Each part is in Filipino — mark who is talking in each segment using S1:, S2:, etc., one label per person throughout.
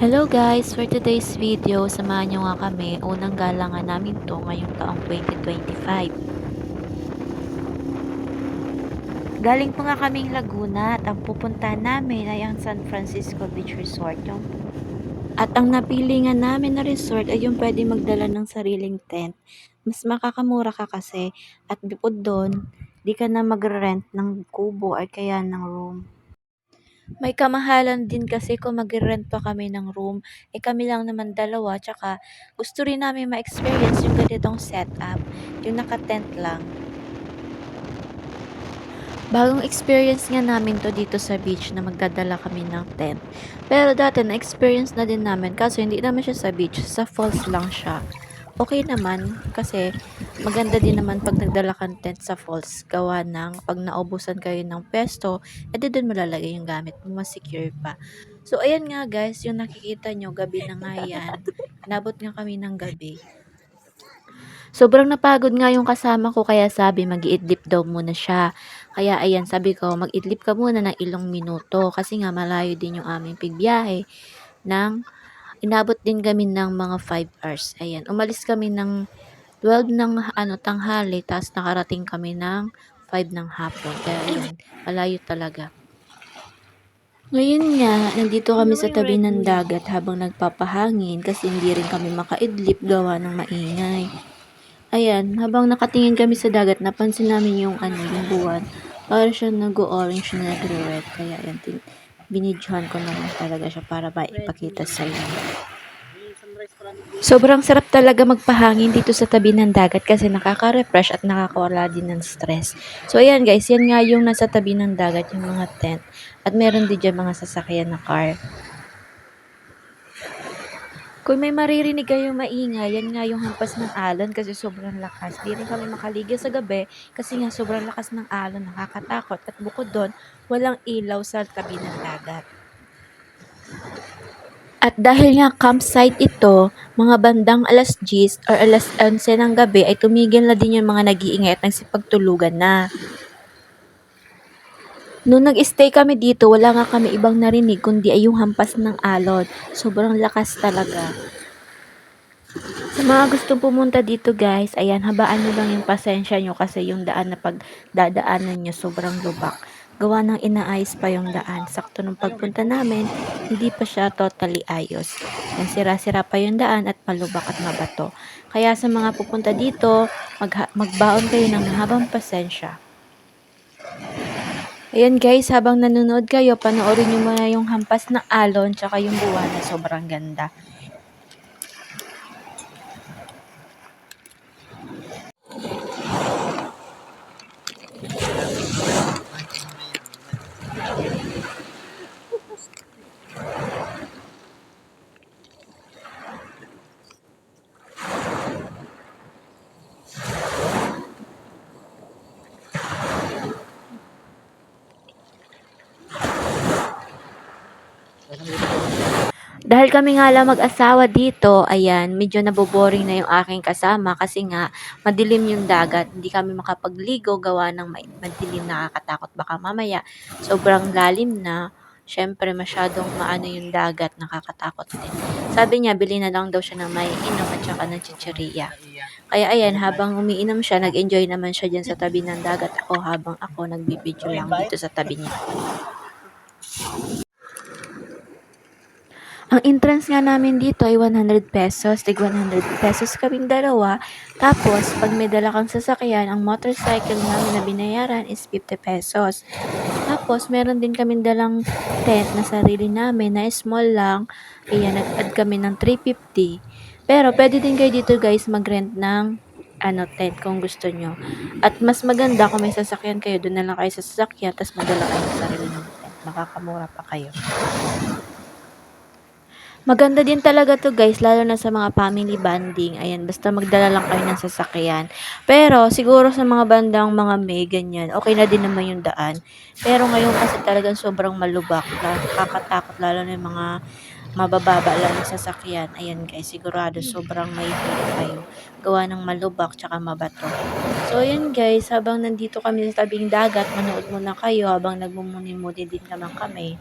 S1: Hello guys! For today's video, samahan nyo nga kami. Unang gala nga namin to ngayong taong 2025. Galing pa nga kaming Laguna at ang pupuntahan namin ay ang San Francisco Beach Resort. At ang napili nga namin na resort ay yung pwede magdala ng sariling tent. Mas makakamura ka kasi at bukod doon, di ka na mag-rent ng kubo or kaya ng room. May kamahalan din kasi kung mag-rent pa kami ng room, kami lang naman dalawa, tsaka gusto rin namin ma-experience yung ganitong setup, yung naka-tent lang. Bagong experience nga namin to dito sa beach na magdadala kami ng tent. Pero dati na-experience na din namin kaso hindi naman siya sa beach, sa falls lang siya. Okay naman kasi maganda din naman pag nagdala kang tent sa falls. Gawa ng pag naubusan kayo ng pesto, edi dun malalagay yung gamit mo, mas secure pa. So ayan nga guys, yung nakikita nyo, gabi na nga yan. Inabot nga kami ng gabi. Sobrang napagod nga yung kasama ko kaya sabi mag-iidlip daw muna siya. Kaya ayan sabi ko mag-idlip ka muna ng ilang minuto kasi nga malayo din yung aming pigbiyahe ng inabot din kami ng mga 5 hours. Ayan, umalis kami ng 12 ng tanghali tapos nakarating kami ng 5 ng hapon. Kaya ayan, malayo talaga. Ngayon nga, nandito kami sa tabi ng dagat habang nagpapahangin kasi hindi rin kami makaidlip gawa ng maingay. Ayan, habang nakatingin kami sa dagat, napansin namin yung yung buwan. Para siya nag-orange na nagre-red. Kaya ayan, binidyohan ko naman talaga siya para maipakita sa inyo. Sobrang sarap talaga magpahangin dito sa tabi ng dagat kasi nakaka-refresh at nakakawala din ng stress. So ayan guys, yan nga yung nasa tabi ng dagat, yung mga tent. At meron din dyan mga sasakyan na car. Kung may maririnig kayong maingay, yan nga yung hampas ng alon kasi sobrang lakas. Di rin kami makaligil sa gabi kasi nga sobrang lakas ng alon, nakakatakot. At bukod doon, walang ilaw sa tabi ng dagat. At dahil nga campsite ito, mga bandang alas 10 or alas 11 ng gabi ay tumigil na din yung mga nag-iingay at nagsipagtulugan na. Nung nag-stay kami dito, wala nga kami ibang narinig kundi ay yung hampas ng alon. Sobrang lakas talaga. Sa mga gustong pumunta dito guys, ayan, habaan nyo lang yung pasensya nyo kasi yung daan na pagdadaanan nyo sobrang lubak. Gawa ng inaayos pa yung daan. Sakto nung pagpunta namin, hindi pa siya totally ayos. Yan, sira-sira pa yung daan at malubak at mabato. Kaya sa mga pupunta dito, magbaon kayo ng mahabang pasensya. Ayan guys, habang nanonood kayo, panoorin nyo muna yung hampas ng alon tsaka yung buwan na sobrang ganda. Dahil kami nga lang mag-asawa dito, ayan, medyo naboboring na yung aking kasama kasi nga madilim yung dagat. Hindi kami makapagligo gawa ng madilim, nakakatakot baka mamaya. Sobrang lalim na. Syempre masyadong maano yung dagat, nakakatakot din. Sabi niya, bili na lang daw siya ng maiinom at saka ng chichirya. Kaya ayan, habang umiinom siya, nag-enjoy naman siya dyan sa tabi ng dagat ako habang ako nagbibideo lang dito sa tabi niya. Ang entrance nga namin dito ay 100 pesos, tig 100 pesos kaming dalawa. Tapos, pag may dala kang sasakyan, ang motorcycle namin na binayaran is 50 pesos. Tapos, meron din kaming dalang tent na sarili namin na small lang. Ayan, nag-add kami ng 350. Pero, pwede din kayo dito guys mag-rent ng tent kung gusto nyo. At mas maganda kung may sasakyan kayo, doon na lang kayo sa sasakyan, tapos madala kayo sa sarili ng tent. Makakamura pa kayo. Maganda din talaga to guys, lalo na sa mga family bonding. Ayan, basta magdala lang kayo ng sasakyan. Pero, siguro sa mga bandang mga May, ganyan, okay na din naman yung daan. Pero ngayon kasi talagang sobrang malubak. Nakakatakot, lalo na yung mga mabababa lang ng sasakyan. Ayan guys, sigurado sobrang may hirap kayo. Gawa ng malubak, tsaka mabato. So, ayan guys, habang nandito kami sa tabing dagat, manood muna kayo habang nagmumuni-muni din naman kami.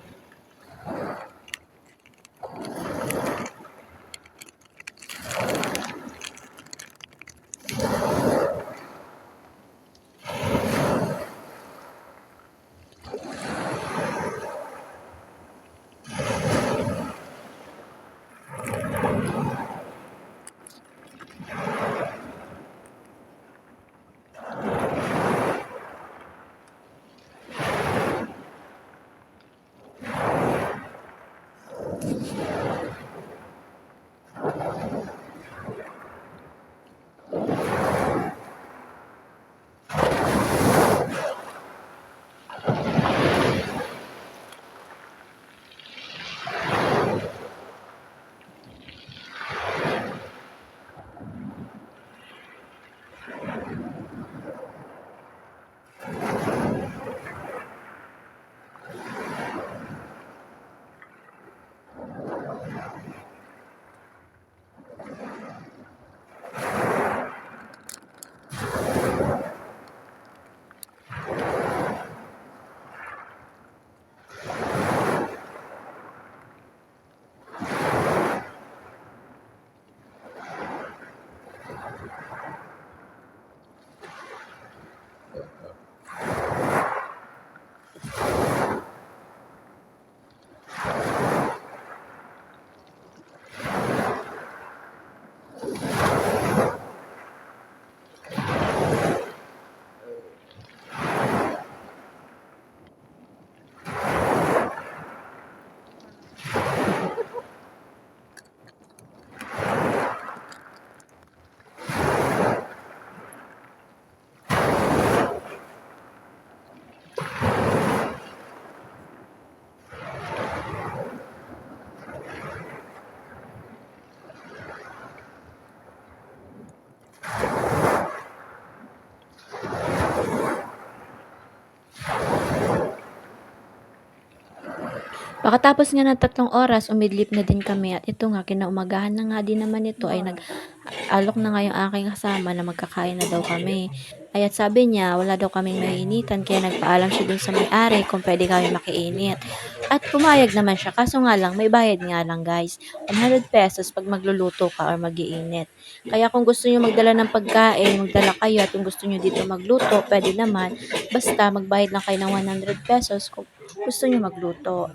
S1: Pagkatapos nga ng 3 oras, umidlip na din kami at ito nga, kinaumagahan na nga din naman ito ay nag-alok na nga yung aking kasama na magkakain na daw kami. Ay at sabi niya, wala daw kaming maiinitan kaya nagpaalam siya dun sa may-ari kung pwede kami makiinit. At pumayag naman siya, kaso nga lang, may bayad nga lang guys. 100 pesos pag magluluto ka or mag-iinit. Kaya kung gusto niyo magdala ng pagkain, magdala kayo at kung gusto niyo dito magluto, pwede naman. Basta magbayad lang kayo ng 100 pesos kung gusto niyo magluto.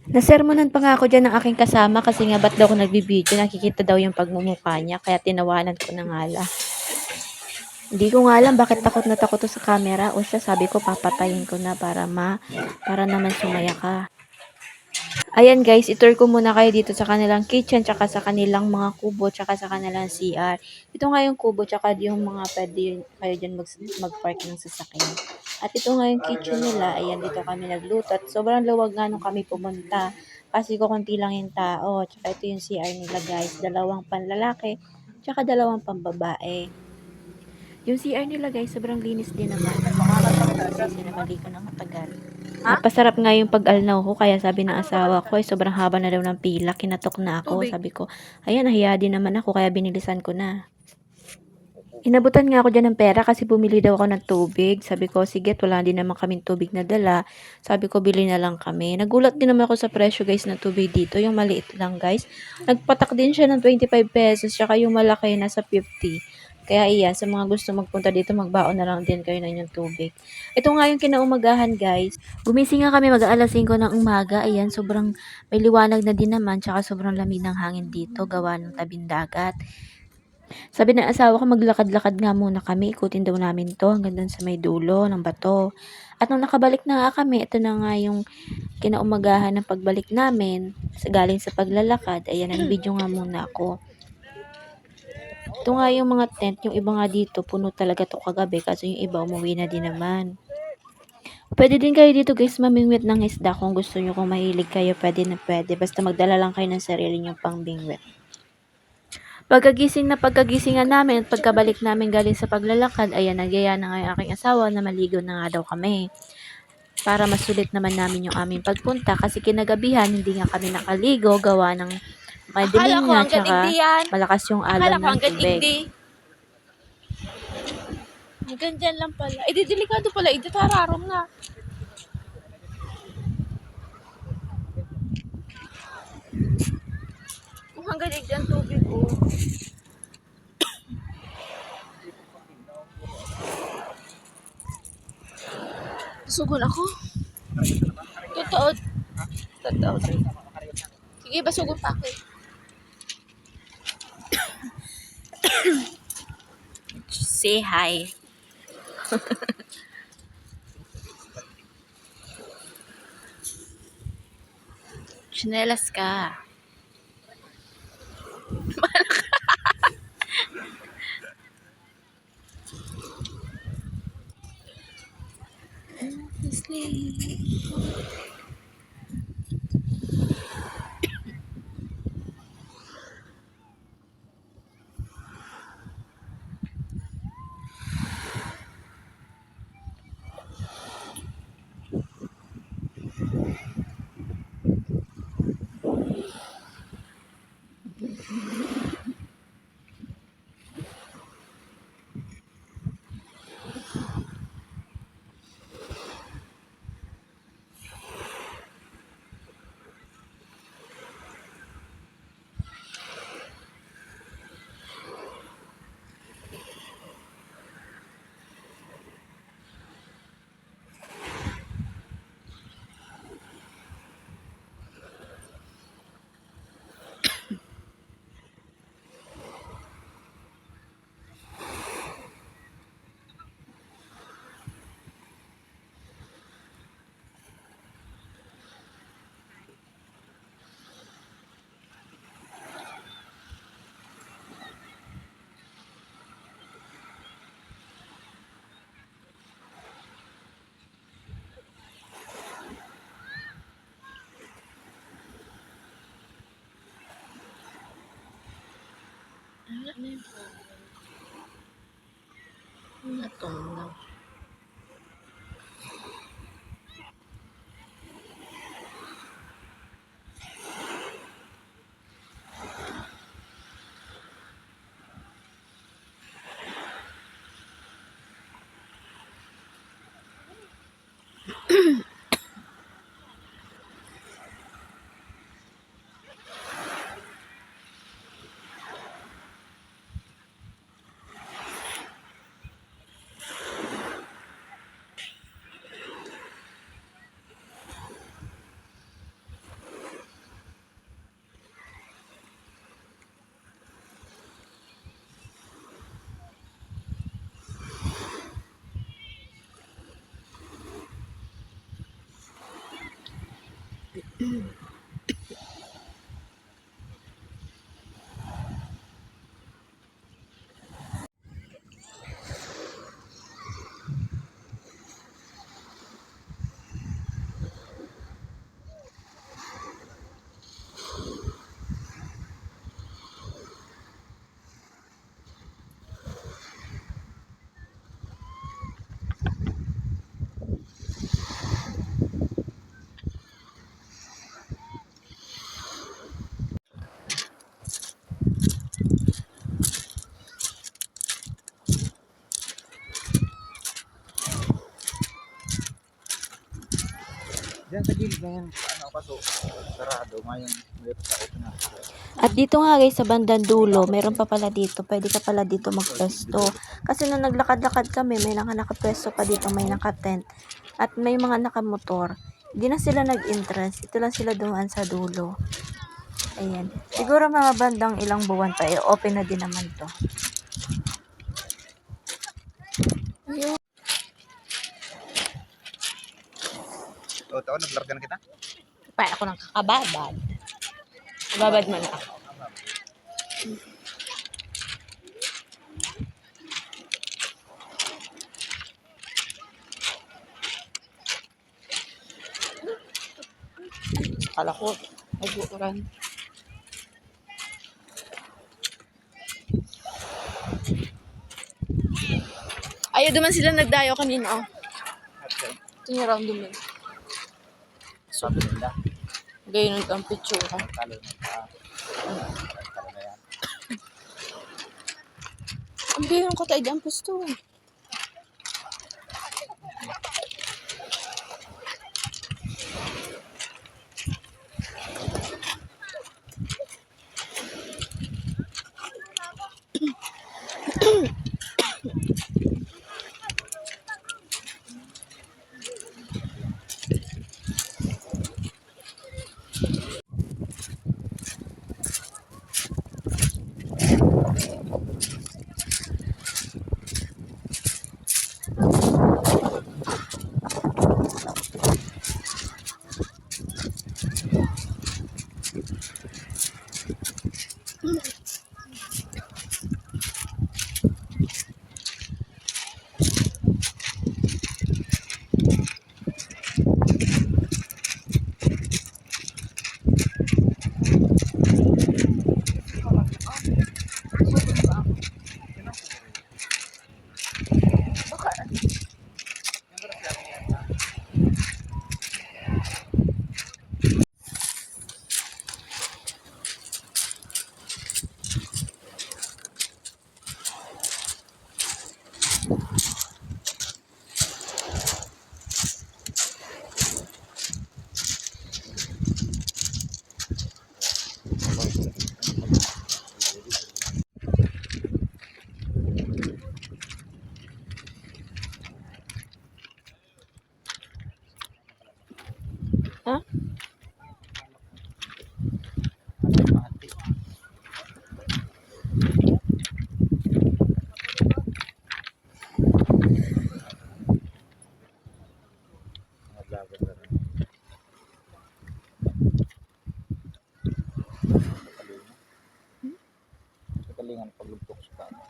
S1: Nasermonan pa nga ako diyan ng aking kasama kasi nga ba't daw ako nagbibideo, nakikita daw yung pagmumukha niya kaya tinawanan ko na nga lang. Hindi ko nga alam bakit takot na takot to sa camera o siya sabi ko papatayin ko na para naman sumaya ka. Ayan guys, itour ko muna kayo dito sa kanilang kitchen, tsaka sa kanilang mga kubo, tsaka sa kanilang CR. Ito nga yung kubo, tsaka yung mga pwede kayo dyan mag-park ng sasakyan. At ito nga yung kitchen nila, ayan dito kami nagluto. At sobrang luwag nga nung kami pumunta, kasi kukunti lang yung tao. Tsaka ito yung CR nila guys, 2 panlalaki, tsaka 2 pambabae. Yung CR nila guys, sobrang linis din naman. Kasi nabali ko ng matagal. Napasarap nga yung pag-alnaw ko, kaya sabi ng asawa ko, ay sobrang haba na daw ng pila, kinatok na ako. Sabi ko, ayan, nahiya din naman ako, kaya binilisan ko na. Inabutan nga ako dyan ng pera kasi bumili daw ako ng tubig. Sabi ko, sige, wala din naman kaming tubig na dala. Sabi ko, bili na lang kami. Nagulat din naman ako sa presyo guys ng tubig dito. Yung maliit lang guys. Nagpatak din siya ng 25 pesos. Tsaka yung malaki nasa 50. Kaya iyan, sa mga gusto magpunta dito, magbaon na lang din kayo ng inyong tubig. Ito nga yung kinaumagahan guys. Gumising nga kami mag-aalas 5 ng umaga. Ayan, sobrang may liwanag na din naman. Tsaka sobrang lamig ng hangin dito. Gawa ng tabing dagat. Sabi ng asawa ko, maglakad-lakad nga muna kami, ikutin daw namin 'to hanggang dun sa may dulo ng bato. At nung nakabalik na nga kami, ito na nga yung kinaumagahan ng pagbalik namin, galing sa paglalakad. Ayan, nag-video nga muna ako. Ito nga yung mga tent, yung iba nga dito, puno talaga 'to kagabi kasi yung iba umuwi na din naman. Pwede din kayo dito guys mamingwit ng isda kung gusto nyo, kung mahilig kayo, pwede na pwede. Basta magdala lang kayo ng sarili nyong pangbingwit. Pagkagisingan namin at pagkabalik namin galing sa paglalakad, ayan, nagyaya na nga yung aking asawa na maligo na nga daw kami. Para masulit naman namin yung aming pagpunta kasi kinagabihan hindi nga kami nakaligo gawa ng madilim nga tsaka malakas yung alon ng tubig.
S2: Hanggang dyan lang pala. Eh, di delikado pala. Eh, di tararong na. Kung hanggang dyan tubig, oh. Basugon ako. Totoo. Totoo. Sige, basugon pa ako eh.
S1: Say hi.
S2: Chinelas ka. Natong.
S3: Diyan sa gilid na yan, ano, kaso sarado, ngayon left sa open na.
S1: At dito nga guys, sa bandang dulo, meron pa pala dito. Pwede ka pala dito magpwesto. Kasi nung naglakad-lakad kami, may nakapwesto pa dito, may nakatent. At may mga nakamotor. Hindi na sila nag-entrance. Ito lang sila dumaan sa dulo. Ayan. Siguro mga bandang ilang buwan pa, open na din naman to.
S3: O, taon, naglarga na kita?
S2: Pa ako ng kakababad. Babad man ako. Kala ko, nag-uuran. Ayaw duman sila nagdayo kanina. Oh. Ito yung round duman.
S3: Sabi nila,
S2: Gayun ang picture.
S3: talo na pa. Talo na yan.
S2: Ang gayun ko tayo ang pwesto.
S1: Ha?
S3: Mati. Naglaban na rin. Sa kalingan paglugtok sa kama.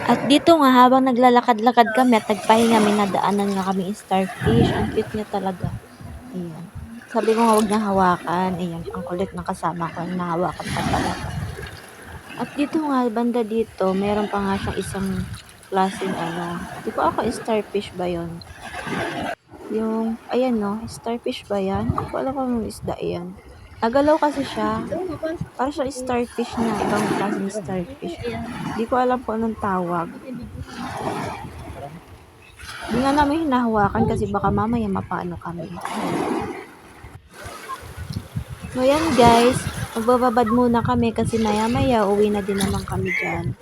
S1: At dito nga habang naglalakad-lakad kami at nagpahinga, may nadaanan nga kami starfish. Ang cute niya talaga. Ayan. Sabi ko nga huwag na hawakan. Ayan, ang kulit ng kasama ko. Nahawakan pa talaga. At dito nga, banda dito, meron pa nga siyang isang klaseng Di ko ako starfish ba yon? Yung, ayan no, starfish ba yan? Hindi ko alam kung anong isda yan. Nagalaw kasi siya. Para siya starfish na, ibang klaseng starfish. Hindi ko alam kung anong tawag. Hindi nga namin hinahawakan kasi baka mamaya mapaano kami. So yan guys, magbababad muna kami kasi maya-maya uwi na din naman kami dyan.